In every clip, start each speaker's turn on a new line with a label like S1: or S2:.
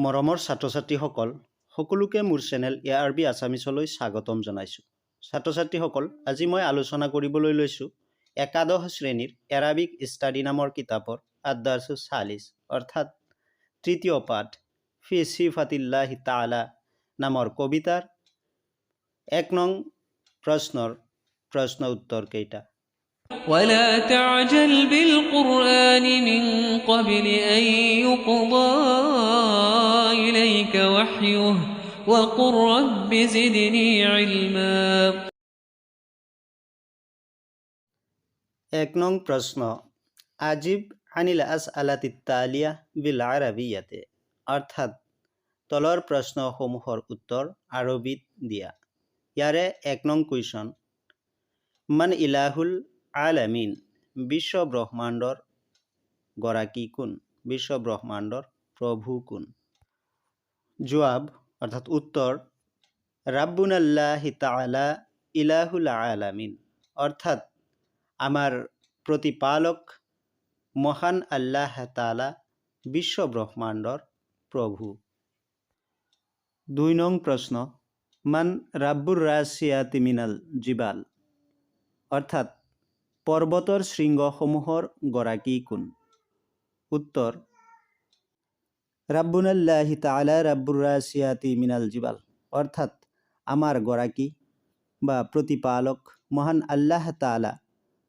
S1: মৰমৰ ছাত্ৰ-ছাত্ৰীসকল, সকলোকে মোৰ চেনেল ARB আছামিছলৈ স্বাগতম জনাইছোঁ। ছাত্ৰ-ছাত্ৰীসকল, আজি মই আলোচনা কৰিবলৈ লৈছোঁ একাদশ শ্ৰেণীৰ এৰাবিক ষ্টাডি নামৰ কিতাপৰ আদ-দাৰ্ছু চালিছ অৰ্থাৎ তৃতীয় পাঠ ফি ছিফাতিল্লাহি তাআলা নামৰ কবিতাৰ ১ নং প্ৰশ্নৰ প্ৰশ্ন উত্তৰ কেইটা।
S2: ولا تعجل بالقرآن من قبل أن يقضى إليك وحيه وقل رب زدني علما
S1: ১ নং প্ৰশ্ন আজিব আনিল আসআলাতিত তালিয়া বিল আৰাবিয়াতে অৰ্থাৎ তলৰ প্ৰশ্নসমূহৰ উত্তৰ আৰবীত দিয়া। ইয়াৰে ১ নং কুৱেশ্যন মান ইলাহুল আলামিন বিশ্ব ব্ৰহ্মাণ্ডৰ গৰাকী কোন? বিশ্ব ব্ৰহ্মাণ্ডৰ প্ৰভু কোন? জবাব অৰ্থাৎ উত্তৰ ৰাব্বুনাল্লাহি তাআলা ইলাহুল আলামিন অৰ্থাৎ আমাৰ প্ৰতিপালক মহান আল্লাহ তাআলা বিশ্ব ব্ৰহ্মাণ্ডৰ প্ৰভু। ২ নং প্ৰশ্ন মান ৰাব্বুৰ ৰাছিয়াতি মিনাল জিবাল অৰ্থাৎ পৰ্বতৰ শৃংগসমূহৰ গৰাকী কোন? উত্তৰ ৰাব্বুনাল্লাহি তাআলা ৰাব্বুৰ ৰাছিয়াতি মিনাল জিবাল অৰ্থাৎ আমাৰ গৰাকী বা প্ৰতিপালক মহান আল্লাহ তাআলা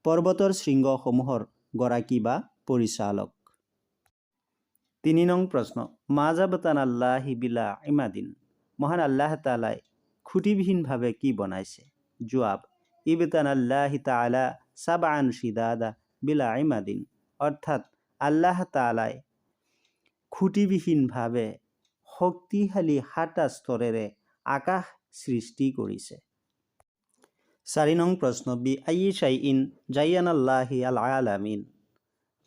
S1: পৰ্বতৰ শৃংগসমূহৰ গৰাকী বা পৰিচালক। ৩ নং প্ৰশ্ন মাজাবতানাল্লাহি বিলা ইমাদিন মহান আল্লাহ তাআলাই খুঁটিবিহীনভাৱে কি বনাইছে? জবাব ইবতানাল্লাহি তাআলা সাবআন শিদাদা বিলা ইমাদিন অৰ্থাৎ আল্লাহ তাআলাই খুঁটিবিহীনভাৱে শক্তিশালী ৭টা স্তৰেৰে আকাশ সৃষ্টি কৰিছে। ৪ নং প্ৰশ্ন বি আইয়ি শাইইন জায়্যানাল্লাহি আল আলামিন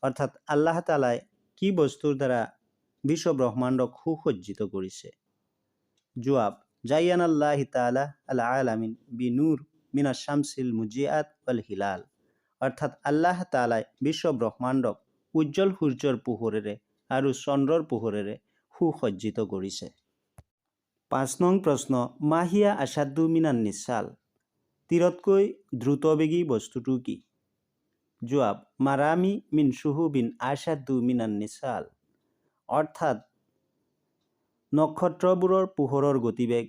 S1: অৰ্থাৎ আল্লাহ তাআলাই কি বস্তুৰ দ্বাৰা বিশ্ব ব্ৰহ্মাণ্ডক সুসজ্জিত কৰিছে? জবাব জায়্যানাল্লাহি তাআলা আল আলামিন বি নূৰ মিনাশ শামছিল মুজিআত ওয়াল হিলাল অৰ্থাৎ আল্লাহ তাআলাই বিশ্ব ব্ৰহ্মাণ্ডক উজ্জ্বল সূৰ্যৰ পোহৰেৰে আৰু চন্দ্ৰৰ পোহৰেৰে সুসজ্জিত কৰিছে। ৫ নং প্ৰশ্ন মাহিয়া আসাদু মিনান নিছাল তীৰতকৈ দ্ৰুতবেগী বস্তুটো কি? জবাব মাৰামি মিন শুহুবিন আসাদু মিনান নিছাল অৰ্থাৎ নক্ষত্ৰবোৰৰ পোহৰৰ গতিবেগ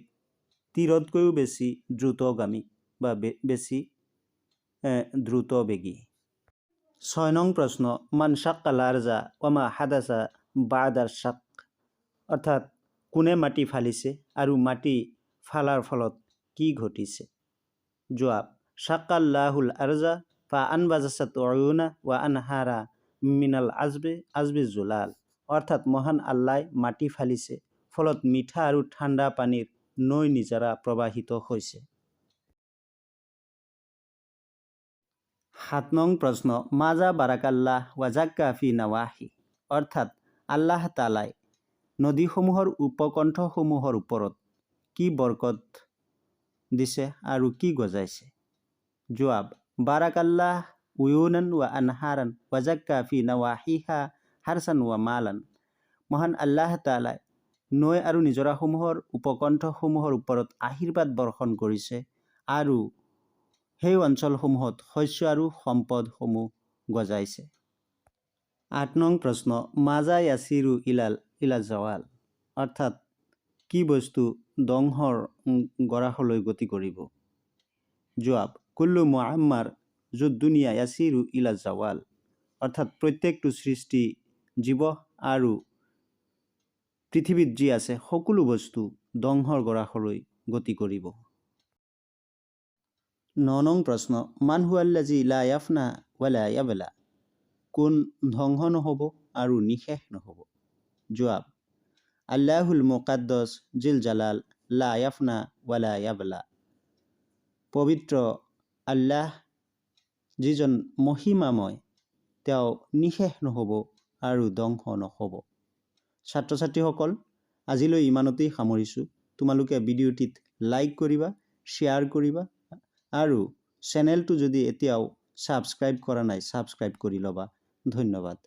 S1: তীৰতকৈও বেছি দ্ৰুতগামী বা বেছি দ্ৰুতবেগী। ৬ নং প্ৰশ্ন মান শাক্কাল আৰজা ওয়ামা হাদাসা বাদাৰ শাক অৰ্থাৎ কোনে মাটি ফালিছে আৰু মাটি ফালাৰ ফলত কি ঘটিছে? জবাব শাক্কাল্লাহুল আৰজা ফা আনবাজাসাত উয়ুনা ওয়া আনহাৰা মিনাল আজবি জুলাল অৰ্থাৎ মহান আল্লাই মাটি ফালিছে ফলত মিঠা আৰু ঠাণ্ডা পানীৰ নৈ নিজৰা প্ৰবাহিত হৈছে। ৭ নং প্ৰশ্ন মাজা বাৰাকাল্লাহ ওয়া জাক্কা ফি নাৱাহি অৰ্থাৎ আল্লাহ তাআলাই নদীসমূহৰ উপকণ্ঠসমূহৰ ওপৰত কি বৰকত দিছে আৰু কি গজাইছে? জবাব বাৰাকাল্লাহ উয়ুনান ওয়া আনহাৰান ওয়া জাক্কা ফি নাৱাহিহা হাৰসান ওয়া মালান মহান আল্লাহ তাআলাই নৈ আৰু নিজৰাসমূহৰ উপকণ্ঠসমূহৰ ওপৰত আশীৰ্বাদ বৰ্ষণ কৰিছে আৰু সেই অঞ্চলসমূহত শস্য আৰু সম্পদসমূহ গজাইছে। ৮ নং প্ৰশ্ন মাজা ইয়াছিৰু ইলা জাৱাল অৰ্থাৎ কি বস্তু ধ্বংসৰ গৰাহলৈ গতি কৰিব? জবাব কুল্লু মুআম্মাৰ যুদ দুনিয়া ইয়াছিৰু ইলা জাৱাল অৰ্থাৎ প্ৰত্যেকটো সৃষ্টি জীৱ আৰু পৃথিৱীত যি আছে সকলো বস্তু ধ্বংসৰ গৰাহলৈ গতি কৰিব। ৯ নং প্ৰশ্ন মান হুৱাল্লাযী লা ইয়াফনা ওয়ালা ইয়াবলা কোন ধ্বংস নহ'ব আৰু নিশেষ নহ'ব? জবাব আল্লাহুল মুকাদ্দাছ জিল জালাল লা ইয়াফনা ওয়ালা ইয়াবলা পবিত্ৰ আল্লাহ যিজন মহিমাময় তেওঁ নিশেষ নহ'ব আৰু ধ্বংস নহ'ব। ছাত্ৰ-ছাত্ৰীসকল আজিলৈ ইমানতেই সামৰিছোঁ। তোমালোকে ভিডিঅ'টিত লাইক কৰিবা, শ্বেয়াৰ কৰিবা আৰু চেনেলটো যদি এতিয়াও ছাবস্ক্ৰাইব কৰা নাই ছাবস্ক্ৰাইব কৰি ল'বা। ধন্যবাদ।